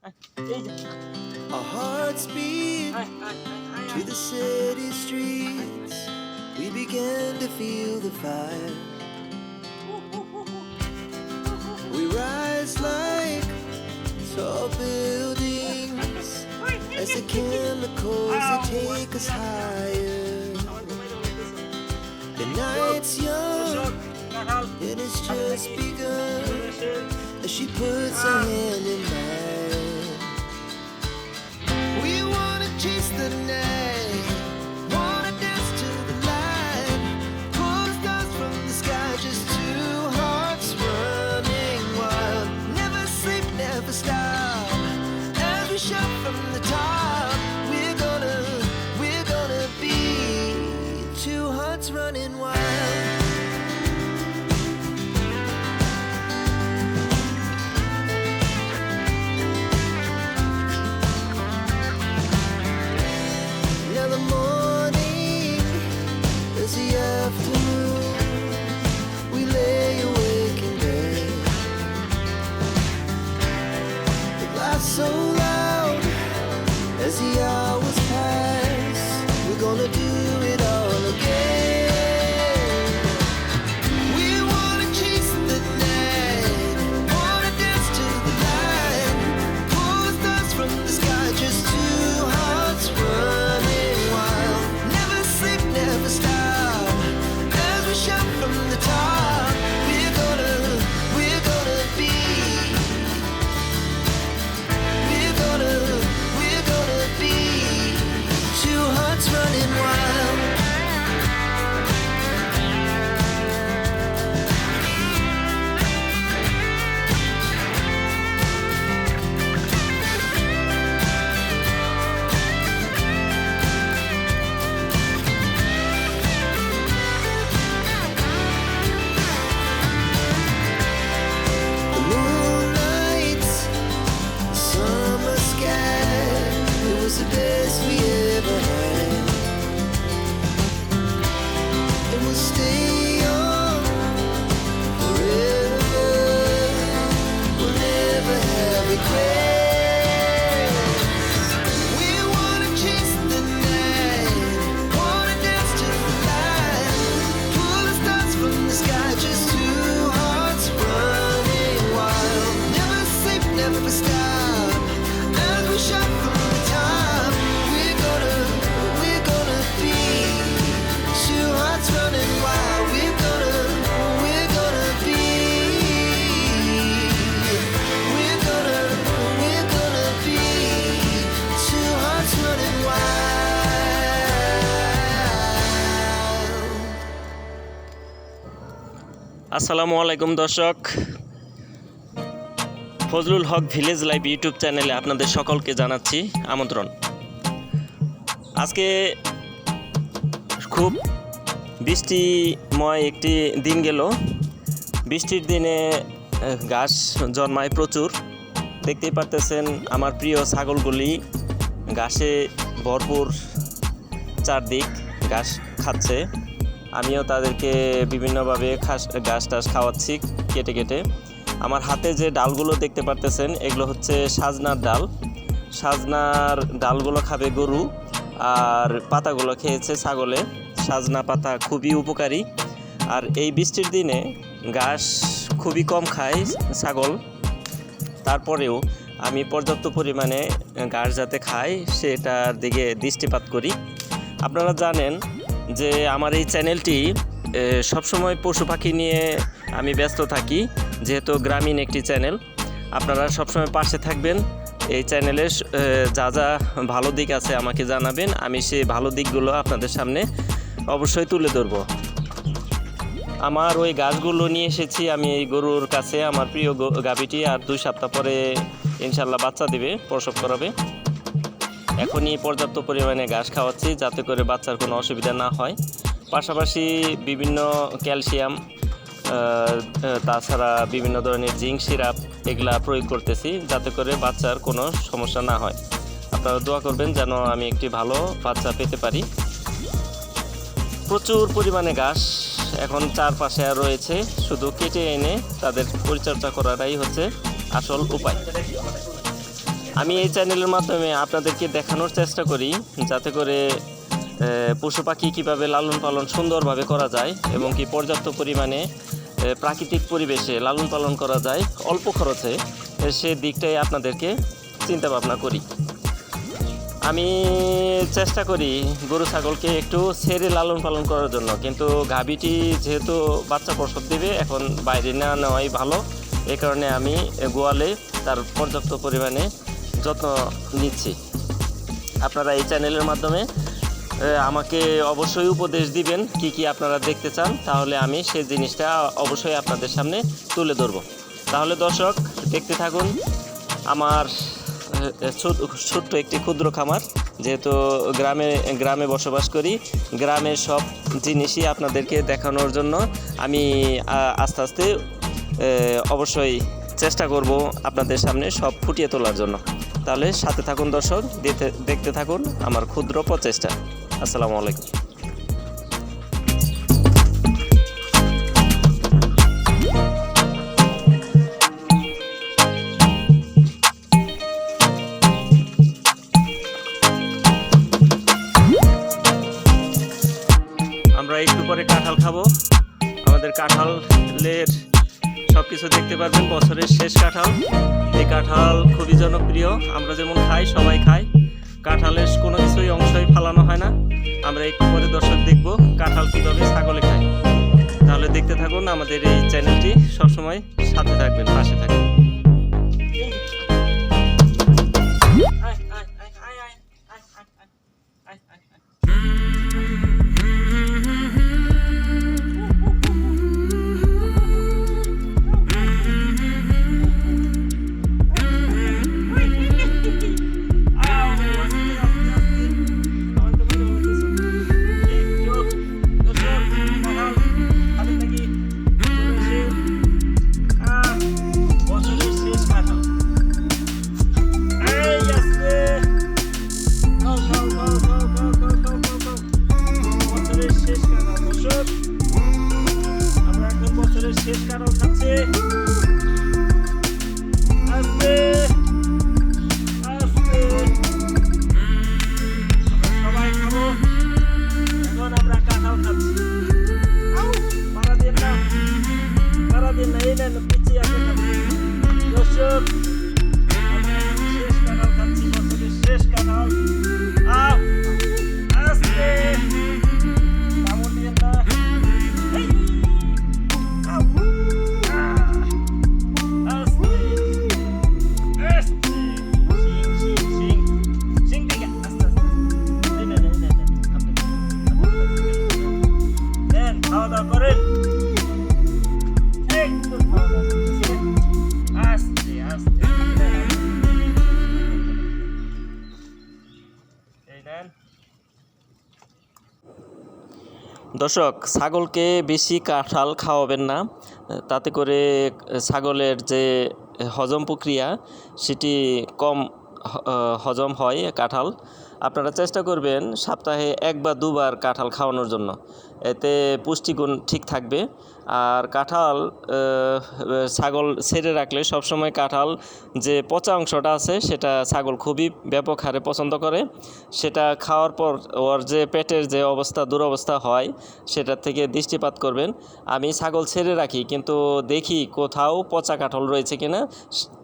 Our hearts beat to the city streets. We began to feel the fire. We rise like tall buildings as the chemicals that take us higher. The night's young and it's just begun as she puts her hand in mine. We wanna chase the night, wanna dance to the light, pull the stars from the sky, just two hearts running wild. Never sleep, never stop, as we shout from the top. We're gonna be two hearts running wild. Now the morning is the afternoon. We lay awake in bed. The laughs so loud as the hours pass. We're gonna do it all again. We wanna chase the night, wanna dance to the light, pull the stars from the sky, just two hearts running wild. Never sleep, never stop, as we shout from the top. We're gonna be, we're gonna be two hearts running wild. The moonlight, summer sky, it was the best we ever had. And we'll stay young forever. We'll never have regrets. We wanna chase the night, wanna dance to the light, pull the stars from the sky, just two hearts running wild. Never sleep, never stop, as we shout from the top. We're gonna be two hearts running wild. We're gonna be, we're gonna be two hearts running wild. আসসালামু আলাইকুম দর্শক, ফজলুল হক village live YouTube চ্যানেলে আপনাদের সকলকে জানাচ্ছি আমন্ত্রণ। আজকে খুব বৃষ্টিময় একটি দিন গেল। বৃষ্টির দিনে ঘাস জন্মায় প্রচুর। দেখতেই পারতেছেন আমার প্রিয় ছাগলগুলি ঘাসে ভরপুর, চারদিক ঘাস খাচ্ছে। আমিও তাদেরকে বিভিন্নভাবে ঘাস টাস খাওয়াচ্ছি কেটে কেটে। আমার হাতে যে ডালগুলো দেখতে পারতেছেন এগুলো হচ্ছে সাজনার ডাল। সাজনার ডালগুলো খাবে গরু, আর পাতাগুলো খেয়েছে ছাগলে। সাজনা পাতা খুবই উপকারী, আর এই বৃষ্টির দিনে ঘাস খুবই কম খায় ছাগল। তারপরেও আমি পর্যাপ্ত পরিমাণে ঘাস যাতে খায় সেটার দিকে দৃষ্টিপাত করি। আপনারা জানেন যে আমার এই চ্যানেলটি সবসময় পশু পাখি নিয়ে আমি ব্যস্ত থাকি, যেহেতু গ্রামীণ একটি চ্যানেল। আপনারা সবসময় পাশে থাকবেন। এই চ্যানেলে যা যা ভালো দিক আছে আমাকে জানাবেন, আমি সেই ভালো দিকগুলো আপনাদের সামনে অবশ্যই তুলে ধরব। আমার ওই ঘাসগুলো নিয়ে এসেছি আমি এই গরুর কাছে। আমার প্রিয় গাভীটি আর 2 সপ্তাহ পরে ইনশাল্লাহ বাচ্চা দেবে, প্রসব করাবে। এখনই পর্যাপ্ত পরিমাণে ঘাস খাওয়াচ্ছি যাতে করে বাচ্চার কোনো অসুবিধা না হয়। পাশাপাশি বিভিন্ন ক্যালসিয়াম, তাছাড়া বিভিন্ন ধরনের জিঙ্ক সিরাপ এগুলা প্রয়োগ করতেছি যাতে করে বাচ্চার কোনো সমস্যা না হয়। আপনারা দোয়া করবেন যেন আমি একটি ভালো বাচ্চা পেতে পারি। প্রচুর পরিমাণে ঘাস এখন চারপাশে রয়েছে, শুধু কেটে এনে তাদের পরিচর্যা করাটাই হচ্ছে আসল উপায়। আমি এই চ্যানেলের মাধ্যমে আপনাদেরকে দেখানোর চেষ্টা করি যাতে করে পশু পাখি কীভাবে লালন পালন সুন্দরভাবে করা যায় এবং কি পর্যাপ্ত পরিমাণে প্রাকৃতিক পরিবেশে লালন পালন করা যায় অল্প খরচে, সে দিকটাই আপনাদেরকে চিন্তা ভাবনা করি। আমি চেষ্টা করি গরু ছাগলকে একটু ছেড়ে লালন পালন করার জন্য, কিন্তু গাভীটি যেহেতু বাচ্চা প্রসব দেবে এখন বাইরে না নেওয়াই ভালো, এই কারণে আমি গোয়ালে তার পর্যাপ্ত পরিমাণে যত্ন নিচ্ছি। আপনারা এই চ্যানেলের মাধ্যমে আমাকে অবশ্যই উপদেশ দিবেন কি কি আপনারা দেখতে চান, তাহলে আমি সেই জিনিসটা অবশ্যই আপনাদের সামনে তুলে ধরব। তাহলে দর্শক দেখতে থাকুন আমার ছোট্ট একটি ক্ষুদ্র খামার। যেহেতু গ্রামে বসবাস করি, গ্রামের সব জিনিসই আপনাদেরকে দেখানোর জন্য আমি আস্তে আস্তে অবশ্যই চেষ্টা করব আপনাদের সামনে সব ফুটিয়ে তোলার জন্য। তাহলে সাথে থাকুন দর্শক, দেখতে থাকুন আমার ক্ষুদ্র প্রচেষ্টা। আসসালামু আলাইকুম। আমরা একটু পরে কাঁঠাল খাবো। আমাদের কাঁঠালের সব কিছু দেখতে পারবেন, বছরের শেষ কাঁঠাল। এই কাঁঠাল খুবই জনপ্রিয়, আমরা যেমন খাই সবাই খায়, কাঁঠালের কোনো কিছুই অংশই ফালানো হয় না। আমরা একটু পরে দর্শক দেখব কাঁঠাল কীভাবে ছাগলে খায়। তাহলে দেখতে থাকুন আমাদের এই চ্যানেলটি, সবসময় সাথে থাকবেন, পাশে থাকবেন। শেষ কাঁঠাল খাচ্ছে, আস্তে আস্তে সবাই খাবো। এখন আমরা কাঁঠাল খাচ্ছি। মারা দিন না, মারা দিন না, এই নেন পিছিয়ে আছে দর্শক। আমরা শেষ কাঁঠাল খাচ্ছি, বছরের শেষ কাঁঠাল। আস্তে কামড় দিন না। খাওয়া দাওয়া করেন, একটু খাওয়া দাওয়া করতেছে, আস্তে আস্তে এই নেন। দর্শক, ছাগলকে বেশি কাঁঠাল খাওয়াবেন না, তাতে করে ছাগলের যে হজম প্রক্রিয়া সেটি কম হজম হয় কাঁঠাল। আপনারা চেষ্টা করবেন সপ্তাহে 1 বা 2 বার কাঁঠাল খাওয়ানোর জন্য, এতে পুষ্টিগুণ ঠিক থাকবে। আর কাঁঠাল ছাগল ছেড়ে রাখলে সবসময় কাঁঠাল যে পচা অংশটা আছে সেটা ছাগল খুবই ব্যাপক হারে পছন্দ করে। সেটা খাওয়ার পর ওর যে পেটের যে অবস্থা দুরবস্থা হয় সেটার থেকে দৃষ্টিপাত করবেন। আমি ছাগল ছেড়ে রাখি, কিন্তু দেখি কোথাও পচা কাঁঠাল রয়েছে কিনা,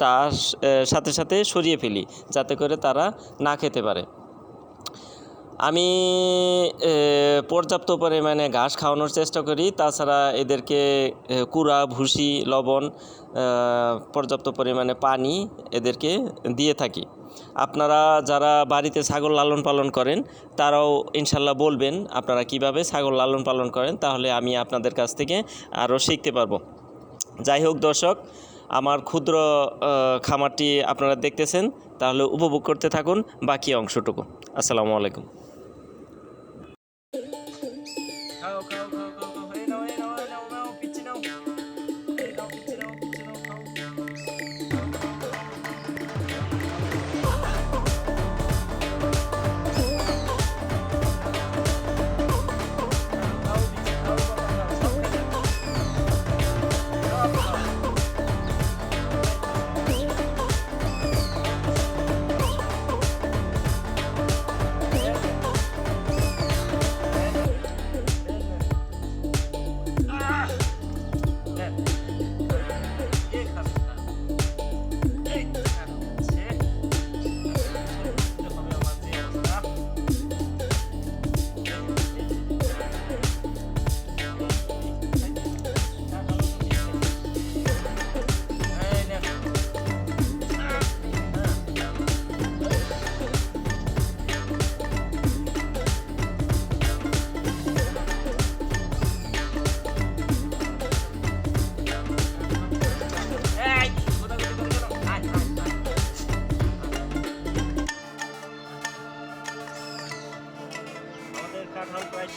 তার সাথে সাথে সরিয়ে ফেলি যাতে করে তারা না খেতে পারে। আমি পর্যাপ্ত পরিমাণে ঘাস খাওয়ানোর চেষ্টা করি, তাছাড়া এদেরকে কুড়া, ভুসি, লবণ, পর্যাপ্ত পরিমাণে পানি এদেরকে দিয়ে থাকি। আপনারা যারা বাড়িতে ছাগল লালন পালন করেন তারাও ইনশাল্লাহ বলবেন আপনারা কিভাবে ছাগল লালন পালন করেন, তাহলে আমি আপনাদের কাছ থেকে আরও শিখতে পারবো। যাই হোক দর্শক, আমার ক্ষুদ্র খামারটি আপনারা দেখতেছেন, তাহলে উপভোগ করতে থাকুন বাকি অংশটুকু। আসসালামু আলাইকুম।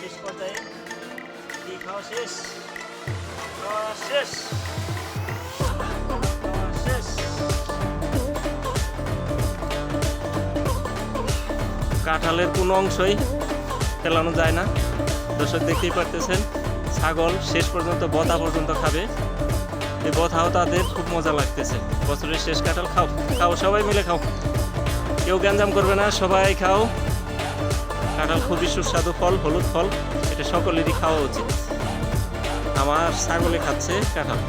শেষ পর্যায়ে কি খাওয়া শেষ, খাওয়া শেষ, খাওয়া শেষ। কাঁঠালের কোনো অংশই ফেলানো যায় না। দর্শক দেখতেই পারতেছেন, ছাগল শেষ পর্যন্ত বথা পর্যন্ত খাবে। এই বথাও তাদের খুব মজা লাগতেছে। বছরের শেষ কাঁঠাল খাও, খাও সবাই মিলে খাও, কেউ গ্যাঞ্জাম করবে না, সবাই খাও। কাঁঠাল খুবই সুস্বাদু ফল, হলুদ ফল, এটা সকলেরই খাওয়া উচিত। আমার ছাগলে খাচ্ছে কাঁঠাল।